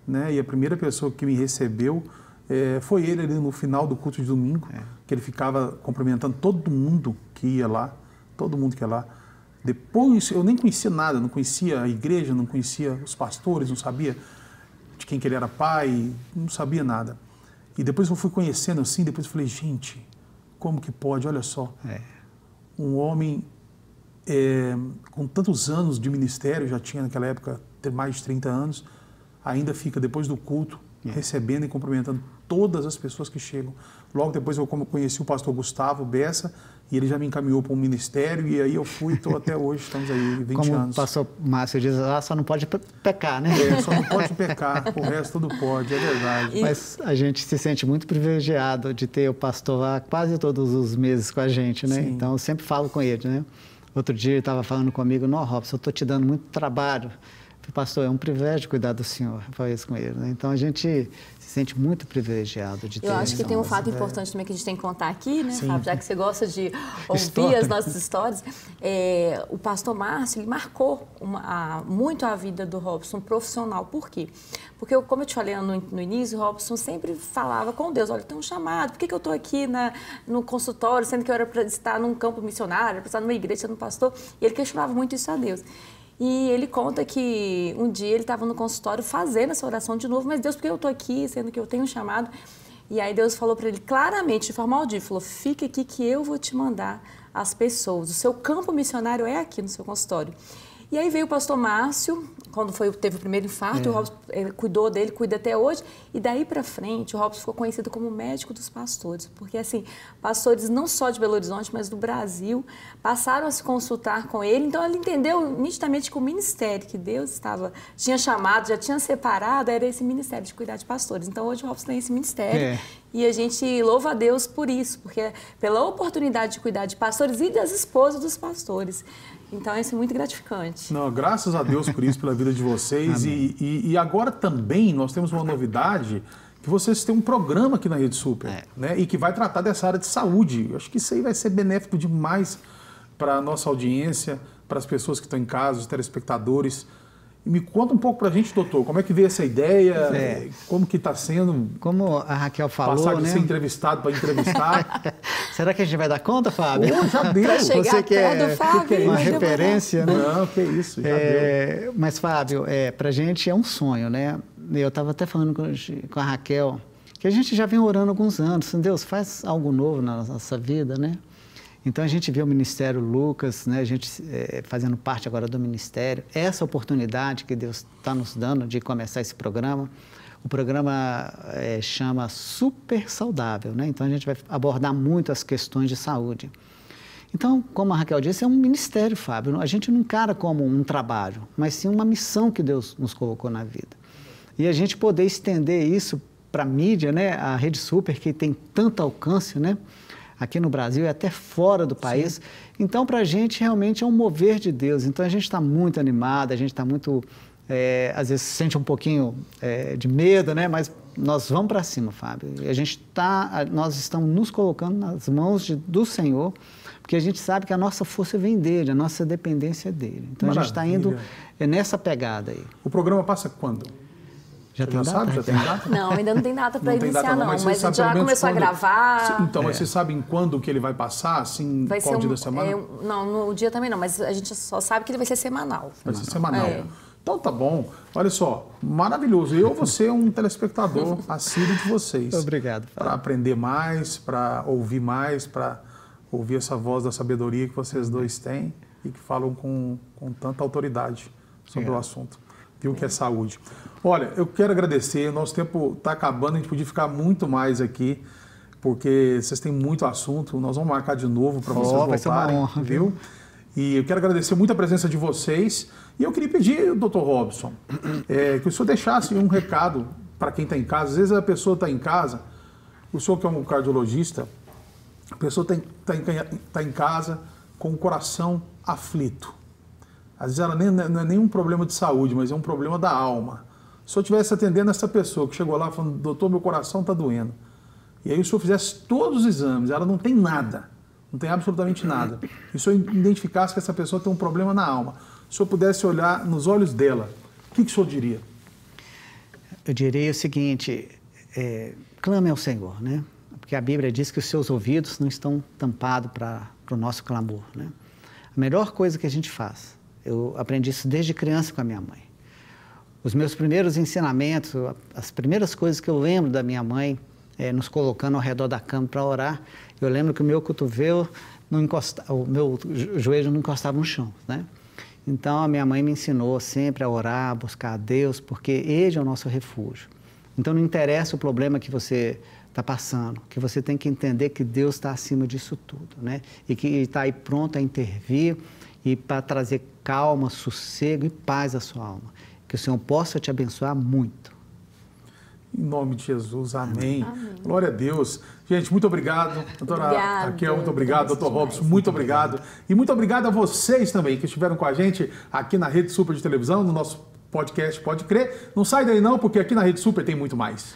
né? E a primeira pessoa que me recebeu foi ele ali no final do culto de domingo, que ele ficava cumprimentando todo mundo que ia lá, todo mundo que ia lá. Depois, eu nem conhecia nada, não conhecia a igreja, não conhecia os pastores, não sabia de quem que ele era pai, não sabia nada. E depois eu fui conhecendo assim, depois eu falei, gente, como que pode? Olha só, um homem com tantos anos de ministério, já tinha naquela época mais de 30 anos, ainda fica depois do culto, recebendo e cumprimentando todas as pessoas que chegam. Logo depois eu conheci o pastor Gustavo Bessa, e ele já me encaminhou para um ministério, e aí eu fui e estou até hoje, estamos aí 20 Como anos. Como o pastor Márcio diz, só não pode pecar, né? Só não pode pecar, o resto tudo pode, é verdade. Mas a gente se sente muito privilegiado de ter o pastor lá quase todos os meses com a gente, né? Sim. Então eu sempre falo com ele, né? Outro dia ele estava falando comigo, não, Robson, eu estou te dando muito trabalho. Eu falei, pastor, é um privilégio cuidar do senhor. Eu falei isso com ele, né? Então a gente se sente muito privilegiado de ter... Eu acho que tem um fato importante também que a gente tem que contar aqui, né, Sim. Fábio? Já que você gosta de ouvir as nossas histórias. O pastor Márcio, ele marcou muito a vida do Robson profissional. Por quê? Porque, como eu te falei no início, o Robson sempre falava com Deus, olha, tem um chamado, por que eu estou aqui no consultório, sendo que eu era para estar num campo missionário, era para estar numa igreja, sendo pastor? E ele questionava muito isso a Deus. E ele conta que um dia ele estava no consultório fazendo essa oração de novo, mas Deus, por que eu estou aqui, sendo que eu tenho um chamado? E aí Deus falou para ele claramente, de forma audível, falou, fica aqui que eu vou te mandar as pessoas. O seu campo missionário é aqui no seu consultório. E aí veio o pastor Márcio, quando teve o primeiro infarto, o Robson cuidou dele, cuida até hoje. E daí para frente, o Robson ficou conhecido como médico dos pastores. Porque, assim, pastores não só de Belo Horizonte, mas do Brasil, passaram a se consultar com ele. Então, ele entendeu nitidamente que o ministério que Deus tinha chamado, já tinha separado, era esse ministério de cuidar de pastores. Então, hoje o Robson tem esse ministério. E a gente louva a Deus por isso, porque pela oportunidade de cuidar de pastores e das esposas dos pastores. Então, isso é muito gratificante. Não, graças a Deus por isso, pela vida de vocês. E agora também nós temos uma novidade, que vocês têm um programa aqui na Rede Super, né? E que vai tratar dessa área de saúde. Eu acho que isso aí vai ser benéfico demais para a nossa audiência, para as pessoas que estão em casa, os telespectadores. Me conta um pouco para a gente, doutor, como é que veio essa ideia, como que está sendo... Como a Raquel falou, passar de né? ser entrevistado para entrevistar. Será que a gente vai dar conta, Fábio? Já deu. Pra chegar Você que perto do Fábio, uma vai demorar. referência, né? Não, que isso, já deu. Mas, Fábio, para a gente é um sonho, né? Eu estava até falando com a Raquel, que a gente já vem orando há alguns anos. Deus, faz algo novo na nossa vida, né? Então, a gente vê o Ministério Lucas, né? A gente fazendo parte agora do Ministério. Essa oportunidade que Deus está nos dando de começar esse programa. O programa chama Super Saudável, né? Então, a gente vai abordar muito as questões de saúde. Então, como a Raquel disse, é um ministério, Fábio. A gente não encara como um trabalho, mas sim uma missão que Deus nos colocou na vida. E a gente poder estender isso para a mídia, né? A Rede Super, que tem tanto alcance, né? Aqui no Brasil e até fora do país. Sim. Então, para a gente, realmente é um mover de Deus. Então, a gente está muito animado, a gente está muito, às vezes, sente um pouquinho de medo, né? Mas nós vamos para cima, Fábio. Nós estamos nos colocando nas mãos do Senhor, porque a gente sabe que a nossa força vem dele, a nossa dependência é dele. Então, Maravilha. A gente está indo nessa pegada aí. O programa passa quando? Já tem data? Não, ainda não tem data para iniciar, não. Mas a gente já começou a gravar. Então, mas vocês sabem quando que ele vai passar? Assim, qual dia da semana? Não, no dia também não, mas a gente só sabe que ele vai ser semanal. Vai ser semanal. Então tá bom. Olha só, maravilhoso. Eu vou ser um telespectador assíduo de vocês. Obrigado. Para aprender mais, para ouvir essa voz da sabedoria que vocês dois têm e que falam com tanta autoridade sobre o assunto. Viu que é saúde. Olha, eu quero agradecer, nosso tempo está acabando, a gente podia ficar muito mais aqui, porque vocês têm muito assunto, nós vamos marcar de novo para vocês voltarem, vai ser uma honra, viu? E eu quero agradecer muito a presença de vocês, e eu queria pedir, Dr. Robson, que o senhor deixasse um recado para quem está em casa. Às vezes a pessoa está em casa, o senhor que é um cardiologista, a pessoa está em casa com o coração aflito. Às vezes ela não é nenhum problema de saúde, mas é um problema da alma. Se eu estivesse atendendo essa pessoa que chegou lá falando, doutor, meu coração está doendo. E aí o senhor fizesse todos os exames, ela não tem nada, não tem absolutamente nada. E o senhor identificasse que essa pessoa tem um problema na alma. Se o senhor pudesse olhar nos olhos dela, o que o senhor diria? Eu diria o seguinte, clame ao Senhor, né? Porque a Bíblia diz que os seus ouvidos não estão tampados para o nosso clamor, né? A melhor coisa que a gente faz, eu aprendi isso desde criança com a minha mãe. Os meus primeiros ensinamentos, as primeiras coisas que eu lembro da minha mãe, nos colocando ao redor da cama para orar, eu lembro que o meu cotovelo não encostava, o meu joelho não encostava no chão, né? Então, a minha mãe me ensinou sempre a orar, a buscar a Deus, porque Ele é o nosso refúgio. Então, não interessa o problema que você está passando, que você tem que entender que Deus está acima disso tudo, né? E que Ele está aí pronto a intervir e para trazer calma, sossego e paz à sua alma. Que o Senhor possa te abençoar muito. Em nome de Jesus, amém. Amém. Glória a Deus. Gente, muito obrigado. Doutora Raquel, muito obrigado. Doutor Robson, muito obrigado. E muito obrigado a vocês também que estiveram com a gente aqui na Rede Super de Televisão, no nosso podcast Pode Crer. Não sai daí não, porque aqui na Rede Super tem muito mais.